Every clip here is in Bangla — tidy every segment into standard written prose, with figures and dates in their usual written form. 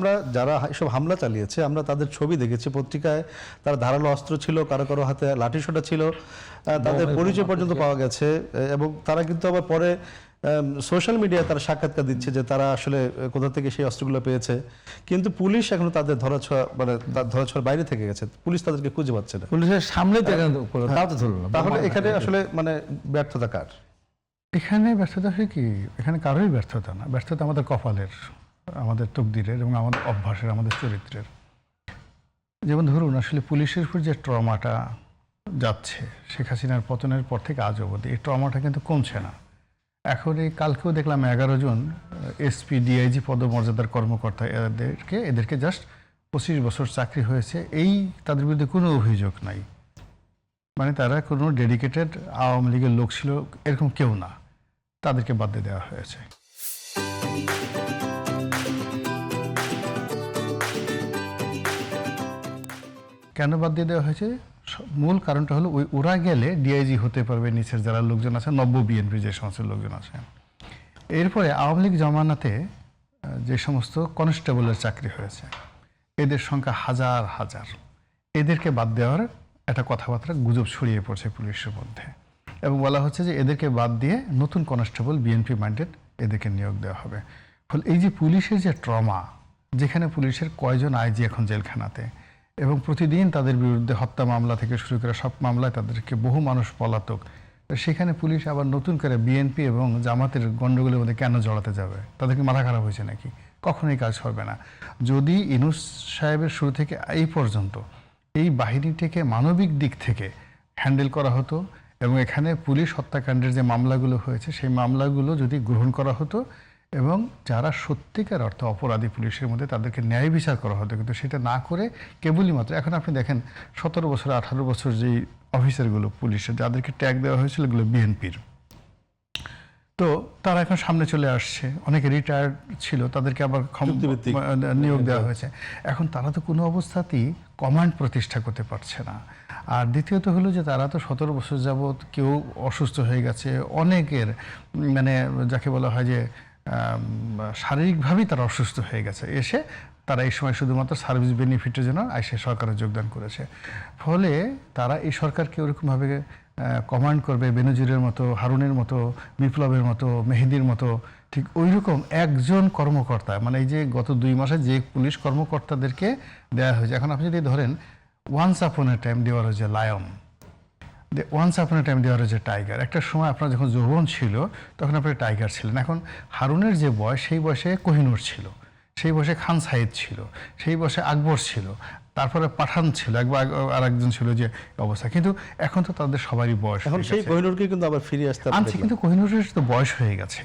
আমরা যারা এসব হামলা চালিয়েছে আমরা তাদের ছবি দেখেছি পত্রিকায়, তারা ধারালো অস্ত্র ছিল, কারো কারো হাতে লাঠিসোঁটা ছিল, তাদের পরিচয় পর্যন্ত পাওয়া গেছে। এবং তারা কিন্তু আবার পরে সোশ্যাল মিডিয়ায় তারা সাক্ষাৎকার দিচ্ছে যে তারা আসলে কোথা থেকে সেই অস্ত্রগুলো পেয়েছে, কিন্তু পুলিশ এখনো তাদের ধরাছোঁয়ার বাইরে থেকে গেছে, পুলিশ তাদেরকে খুঁজে পাচ্ছে না। পুলিশের সামনে তাও তো ধরলো না। তাহলে এখানে আসলে মানে ব্যর্থতা কার? এখানে ব্যর্থতা হয় কি, এখানে কারোই ব্যর্থতা না, ব্যর্থতা আমাদের কপালের, আমাদের তকদিরের এবং আমাদের অভ্যাসের, আমাদের চরিত্রের। যেমন ধরুন আসলে পুলিশের উপর যে ট্রমাটা যাচ্ছে শেখ হাসিনার পতনের পর থেকে আজ অবধি, এই ট্রমাটা কিন্তু কমছে না। এখন এই কালকেও দেখলাম 11 জন এসপি ডিআইজি পদমর্যাদার কর্মকর্তা এদেরকে জাস্ট 25 বছর চাকরি হয়েছে, এই তাদের বিরুদ্ধে কোনো অভিযোগ নাই, মানে তারা কোনো ডেডিকেটেড আওয়ামী লীগের লোক ছিল এরকম কেউ না, তাদেরকে বাদ দিয়ে দেওয়া হয়েছে। কেন বাদ দিয়ে দেওয়া হয়েছে? মূল কারণটা হলো ওরা গেলে ডিআইজি হতে পারবে নিচের যারা লোকজন আছে, নব্য বিএনপি যে সমস্ত লোকজন আছে। এরপরে আওয়ামী লীগ জমানাতে যে সমস্ত কনস্টেবলের চাকরি হয়েছে এদের সংখ্যা হাজার হাজার, এদেরকে বাদ দেওয়ার একটা কথাবার্তা গুজব ছড়িয়ে পড়ছে পুলিশের মধ্যে, এবং বলা হচ্ছে যে এদেরকে বাদ দিয়ে নতুন কনস্টেবল বিএনপি মাইন্ডেড এদেরকে নিয়োগ দেওয়া হবে। ফলে এই যে পুলিশের যে ট্রমা, যেখানে পুলিশের কয়জন আইজি এখন জেলখানাতে, এবং প্রতিদিন তাদের বিরুদ্ধে হত্যা মামলা থেকে শুরু করে সব মামলায় তাদেরকে বহু মানুষ পলাতক, সেখানে পুলিশ আবার নতুন করে বিএনপি এবং জামাতের গণ্ডগোলের মধ্যে কেন জড়াতে যাবে? তাদেরকে মাথা খারাপ হয়েছে নাকি? কখনোই কাজ হবে না। যদি ইউনূস সাহেবের শুরু থেকে এই পর্যন্ত এই বাহিনীটিকে মানবিক দিক থেকে হ্যান্ডেল করা হতো এবং এখানে পুলিশ হত্যাকাণ্ডের যে মামলাগুলো হয়েছে সেই মামলাগুলো যদি গ্রহণ করা হতো এবং যারা সত্যিকার অর্থে অপরাধী পুলিশের মধ্যে তাদেরকে ন্যায় বিচার করা হতো, কিন্তু সেটা না করে কেবলই মাত্র এখন আপনি দেখেন 17 বছর 18 বছর যেই অফিসারগুলো পুলিশের যাদেরকে ট্যাগ দেওয়া হয়েছিল এগুলো বিএনপির, তো তারা এখন সামনে চলে আসছে, অনেকে রিটায়ার্ড ছিল তাদেরকে আবার নিয়োগ দেওয়া হয়েছে। এখন তারা তো কোনো অবস্থাতেই কমান্ড প্রতিষ্ঠা করতে পারছে না। আর দ্বিতীয়ত হলো যে তারা তো 17 বছর যাবৎ কেউ অসুস্থ হয়ে গেছে, অনেকের মানে যাকে বলা হয় যে শারীরিকভাবেই তারা অসুস্থ হয়ে গেছে, এসে তারা এই সময় শুধুমাত্র সার্ভিস বেনিফিটের জন্য এসে সরকারে যোগদান করেছে। ফলে তারা এই সরকারকে ওরকমভাবে কমান্ড করবে বেনজিরের মতো, হারুনের মতো, বিপ্লবের মতো, মেহেদির মতো, ঠিক ওই রকম একজন কর্মকর্তা, মানে এই যে গত 2 মাসে যে পুলিশ কর্মকর্তাদেরকে দেওয়া হয়েছে। এখন আপনি যদি ধরেন ওয়ান্স আপন এ টাইম দেওয়ার হয়েছে লায়ন, ওয়ান্স আপন এ টাইম দেওয়ার হয়েছে টাইগার। একটা সময় আপনার যখন যৌবন ছিল তখন আপনি টাইগার ছিলেন। এখন হারুনের যে বয়স সেই বয়সে কোহিনূর ছিল, সেই বয়সে খান সাইদ ছিল, সেই বয়সে আকবর ছিল, তারপরে পাঠান ছিল, একবার আর একজন ছিল যে অবস্থা। কিন্তু এখন তো তাদের সবারই বয়স, এখন সেই কোহিনূরকে কিন্তু আবার ফিরে আসতে আনছে, কিন্তু কোহিনূরের তো বয়স হয়ে গেছে,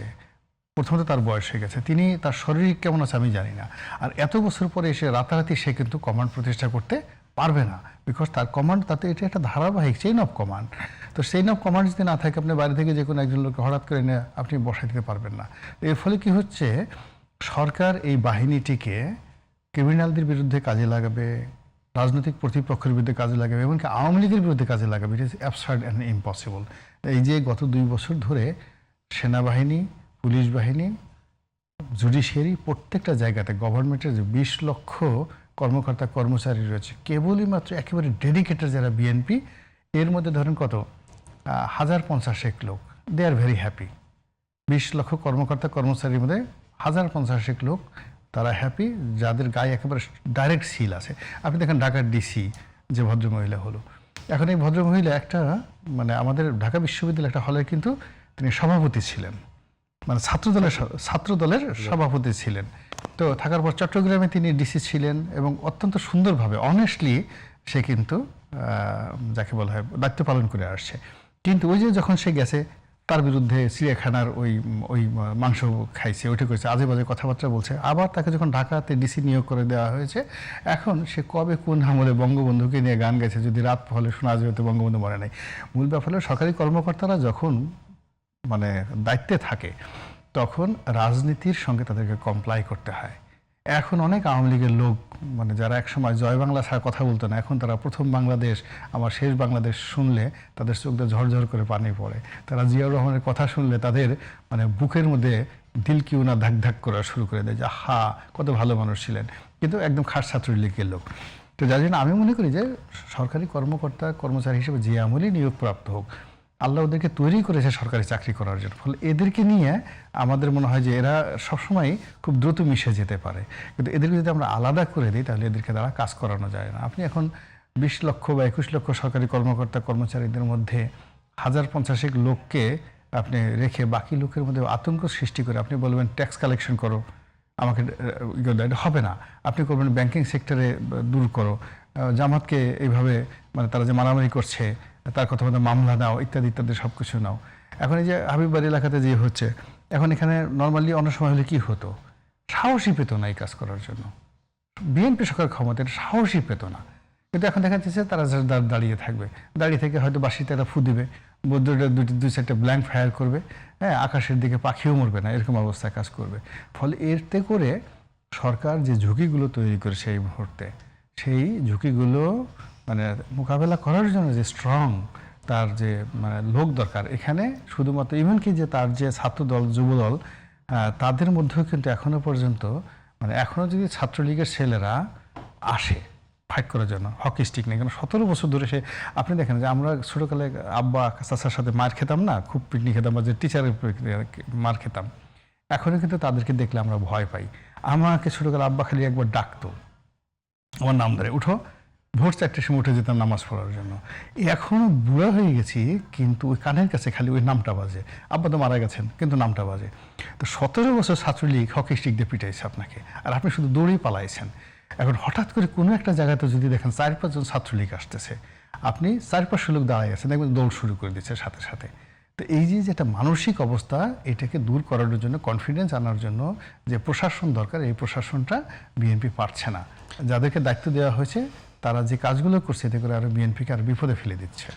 প্রথমত তার বয়স হয়ে গেছে, তিনি তার শরীর কেমন আছে আমি জানি না। আর এত বছর পরে এসে রাতারাতি সে কিন্তু কমান্ড প্রতিষ্ঠা করতে পারবে না, বিকজ তার কমান্ড তাতে এটা একটা ধারাবাহিক চেইন অফ কমান্ড। তো চেইন অফ কমান্ড যদি না থাকে আপনি বাইরে থেকে যে কোনো একজন লোককে হঠাৎ করে এনে আপনি বসাই দিতে পারবেন না। এর ফলে কি হচ্ছে, সরকার এই বাহিনীটিকে ক্রিমিনালদের বিরুদ্ধে কাজে লাগাবে, রাজনৈতিক প্রতিপক্ষের বিরুদ্ধে কাজে লাগাবে, এমনকি আওয়ামী লীগের বিরুদ্ধে কাজে লাগাবে। It is absurd and impossible. এই যে গত 2 বছর ধরে সেনাবাহিনী, পুলিশ বাহিনী, জুডিশিয়ারি প্রত্যেকটা জায়গাতে গভর্নমেন্টের যে 20 লক্ষ কর্মকর্তা কর্মচারী রয়েছে, কেবলই মাত্র একেবারে ডেডিকেটেড যারা বিএনপি, এর মধ্যে ধরেন কত 1050 লোক, দে আর ভেরি হ্যাপি। 20 লক্ষ কর্মকর্তা কর্মচারীর মধ্যে 1050 লোক তারা হ্যাপি, যাদের গায়ে একেবারে ডাইরেক্ট সিল আছে। আপনি দেখেন ঢাকার ডিসি যে ভদ্রমহিলা হলো, এখন এই ভদ্রমহিলা একটা মানে আমাদের ঢাকা বিশ্ববিদ্যালয় একটা হলের কিন্তু তিনি সভাপতি ছিলেন, মানে ছাত্রদলের সভাপতি ছিলেন। তো থাকার পর চট্টগ্রামে তিনি ডিসি ছিলেন এবং অত্যন্ত সুন্দরভাবে অনেস্টলি সে কিন্তু যাকে বলা হয় দায়িত্ব পালন করে আসছে। কিন্তু ওই যে যখন সে গেছে তার বিরুদ্ধে চিড়িয়াখানার ওই মাংস খাইছে, ওইটা করেছে, আজে বাজে কথাবার্তা বলছে, আবার তাকে যখন ঢাকাতে ডিসি নিয়োগ করে দেওয়া হয়েছে, এখন সে কবে কোন আমলে বঙ্গবন্ধুকে নিয়ে গান গেছে, যদি রাত হলে শোনা যেত বঙ্গবন্ধু মরে নাই। মূল ব্যাপার হলো সরকারি কর্মকর্তারা যখন মানে দায়িত্বে থাকে তখন রাজনীতির সঙ্গে তাদেরকে কমপ্লাই করতে হয়। এখন অনেক আওয়ামী লীগের লোক মানে যারা একসময় জয় বাংলা ছাড়া কথা বলতো না, এখন তারা প্রথম বাংলাদেশ, আমার শেষ বাংলাদেশ শুনলে তাদের চোখ দিয়ে ঝরঝর করে পানি পড়ে। তারা জিয়াউর রহমানের কথা শুনলে তাদের মানে বুকের মধ্যে দিল কিউ না ধাক ধাক করা শুরু করে দেয় যে হা কত ভালো মানুষ ছিলেন, কিন্তু একদম খাস ছাত্রলীগের লোক। তো যার জন্য আমি মনে করি যে সরকারি কর্মকর্তা কর্মচারী হিসেবে যে আমলই নিয়োগপ্রাপ্ত হোক, আল্লাহ ওদেরকে তৈরি করেছে সরকারি চাকরি করার জন্য। ফলে এদেরকে নিয়ে আমাদের মনে হয় যে এরা সবসময় খুব দ্রুত মিশে যেতে পারে, কিন্তু এদেরকে যদি আমরা আলাদা করে দিই তাহলে এদেরকে দ্বারা কাজ করানো যায় না। আপনি এখন 20 লক্ষ বা 21 লক্ষ সরকারি কর্মকর্তা কর্মচারীদের মধ্যে 1050 লোককে আপনি রেখে বাকি লোকের মধ্যে আতঙ্ক সৃষ্টি করে আপনি বলবেন ট্যাক্স কালেকশন করো, আমাকে এটা হবে না। আপনি করবেন ব্যাংকিং সেক্টরে দূর করো, জামাতকে এইভাবে মানে তারা যে মারামারি করছে তার কথা মতো মামলা নাও, ইত্যাদি ইত্যাদি সব কিছু নাও। এখন এই যে হাবিববাড়ি এলাকাতে যে হচ্ছে, এখন এখানে নর্মালি অন্য সময় হলে কি হতো, সাহসী পেত না এই কাজ করার জন্য। বিএনপি সরকার ক্ষমতা এটা সাহসী পেত না, কিন্তু এখন দেখা যাচ্ছে তারা দাঁড়িয়ে থাকবে, দাঁড়িয়ে থেকে হয়তো বাসিতে একটা ফু দিবে, বৌদ্ধটা দুই চারটে ব্ল্যাঙ্ক ফায়ার করবে, হ্যাঁ, আকাশের দিকে পাখিও মরবে না, এরকম অবস্থায় কাজ করবে। ফলে এতে করে সরকার যে ঝুঁকিগুলো তৈরি করেছে এই মুহূর্তে, সেই ঝুঁকিগুলো মানে মোকাবেলা করার জন্য যে স্ট্রং তার যে মানে লোক দরকার, এখানে শুধুমাত্র ইভেন কি যে তার যে ছাত্রদল যুবদল তাদের মধ্যেও কিন্তু এখনো পর্যন্ত মানে এখনো যদি ছাত্রলীগের ছেলেরা আসে ফাইট করার জন্য, হকি স্টিক নেই, কারণ 17 বছর ধরে সে, আপনি দেখেন যে আমরা ছোটোকালে আব্বা চাচার সাথে মার খেতাম না, খুব পিকনিক খেতাম বা যে টিচারের মার খেতাম, এখনও কিন্তু তাদেরকে দেখলে আমরা ভয় পাই। আমাকে ছোটোকালে আব্বা খালি একবার ডাকতো আমার নাম ধরে, উঠো, ভোর 4টার সময় উঠে যেতাম নামাজ পড়ার জন্য। এখনও বুড়া হয়ে গেছি কিন্তু ওই কানের কাছে খালি ওই নামটা বাজে, আব্বা তো মারা গেছেন কিন্তু নামটা বাজে। তো 17 বছর ছাত্রলীগ হকি স্টিক দিয়ে পিটাইছে আপনাকে, আর আপনি শুধু দৌড়েই পালাইছেন। এখন হঠাৎ করে কোনো একটা জায়গাতে যদি দেখেন 4-5 জন ছাত্রলীগ আসতেছে, আপনি 4-5 লোক দাঁড়াই আছেন, দেখবেন দৌড় শুরু করে দিচ্ছে সাথে সাথে। তো এই যে যেটা মানসিক অবস্থা, এটাকে দূর করার জন্য, কনফিডেন্স আনার জন্য যে প্রশাসন দরকার, এই প্রশাসনটা বিএনপি পারছে না। যাদেরকে দায়িত্ব দেওয়া হয়েছে তারা যে কাজগুলো করছে এতে করে আরো বিএনপিকে আরো বিপদে ফেলে দিচ্ছে।